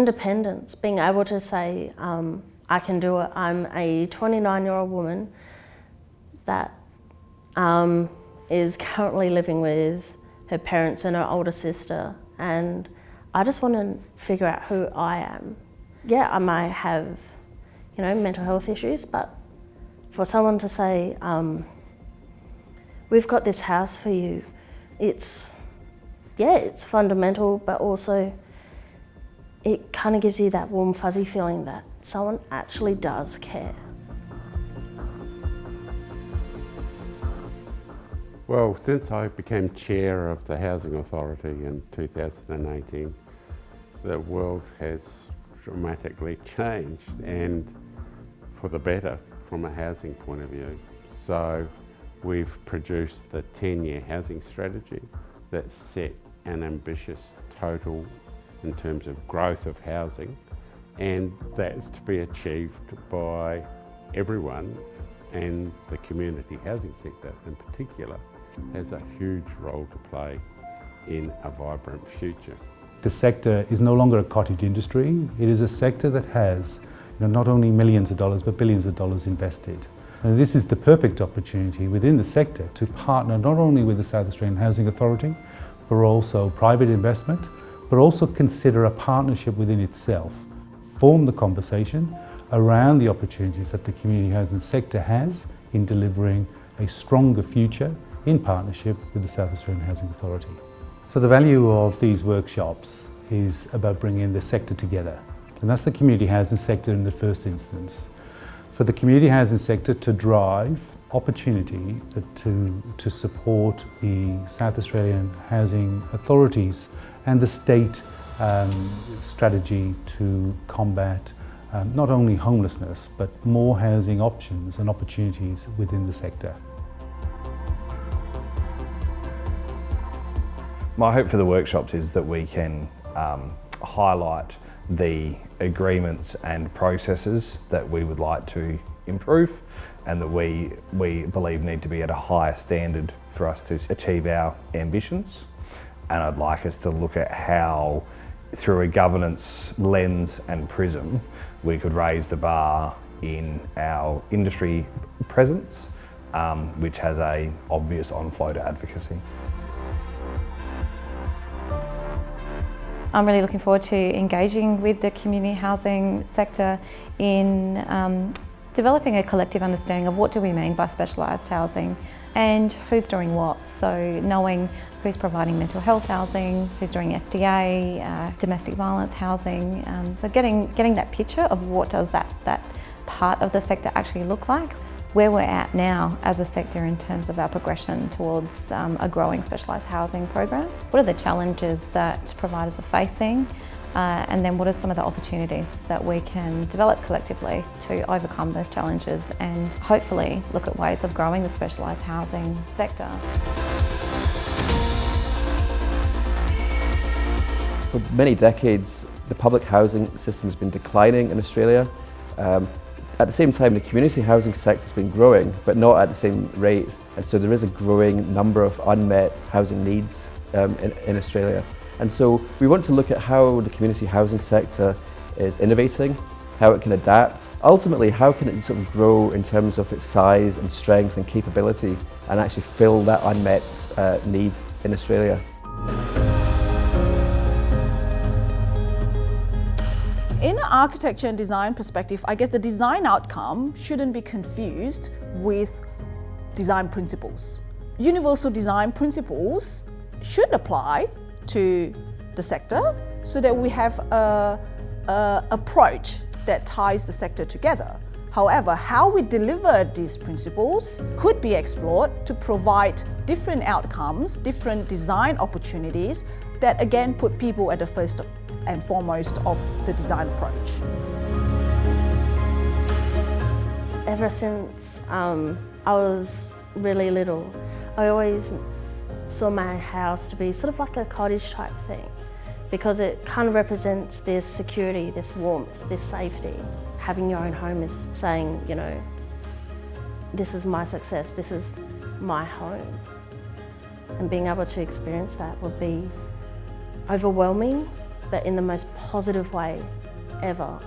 independence, being able to say, I can do it. I'm a 29-year-old woman that is currently living with her parents and her older sister, and I just want to figure out who I am. Yeah, I might have, mental health issues, but for someone to say, we've got this house for you, it's fundamental, but also it kind of gives you that warm fuzzy feeling that someone actually does care. Well, since I became chair of the Housing Authority in 2018, the world has dramatically changed, and for the better from a housing point of view. So we've produced the 10-year housing strategy that set an ambitious total in terms of growth of housing, and that's to be achieved by everyone, and the community housing sector in particular has a huge role to play in a vibrant future. The sector is no longer a cottage industry. It is a sector that has not only millions of dollars but billions of dollars invested. And this is the perfect opportunity within the sector to partner not only with the South Australian Housing Authority but also private investment, but also consider a partnership within itself. Form the conversation around the opportunities that the community housing sector has in delivering a stronger future in partnership with the South Australian Housing Authority. So the value of these workshops is about bringing the sector together, and that's the community housing sector in the first instance. For the community housing sector to drive opportunity to support the South Australian Housing Authorities and the state strategy to combat not only homelessness but more housing options and opportunities within the sector. My hope for the workshops is that we can highlight the agreements and processes that we would like to improve and that we believe need to be at a higher standard for us to achieve our ambitions. And I'd like us to look at how, through a governance lens and prism, we could raise the bar in our industry presence, which has an obvious on-flow to advocacy. I'm really looking forward to engaging with the community housing sector in developing a collective understanding of what do we mean by specialised housing and who's doing what. So knowing who's providing mental health housing, who's doing SDA, domestic violence housing. So getting that picture of what does that part of the sector actually look like. Where we're at now as a sector in terms of our progression towards a growing specialised housing program. What are the challenges that providers are facing? And then what are some of the opportunities that we can develop collectively to overcome those challenges and hopefully look at ways of growing the specialised housing sector. For many decades, the public housing system has been declining in Australia. At the same time, the community housing sector has been growing, but not at the same rate. And so there is a growing number of unmet housing needs in Australia. And so we want to look at how the community housing sector is innovating, how it can adapt. Ultimately, how can it sort of grow in terms of its size and strength and capability and actually fill that unmet need in Australia. In an architecture and design perspective, I guess the design outcome shouldn't be confused with design principles. Universal design principles should apply to the sector so that we have an approach that ties the sector together. However, how we deliver these principles could be explored to provide different outcomes, different design opportunities that again put people at the first and foremost of the design approach. Ever since I was really little, I always saw my house to be sort of like a cottage type thing because it kind of represents this security, this warmth, this safety. Having your own home is saying, this is my success, this is my home. And being able to experience that would be overwhelming but in the most positive way ever.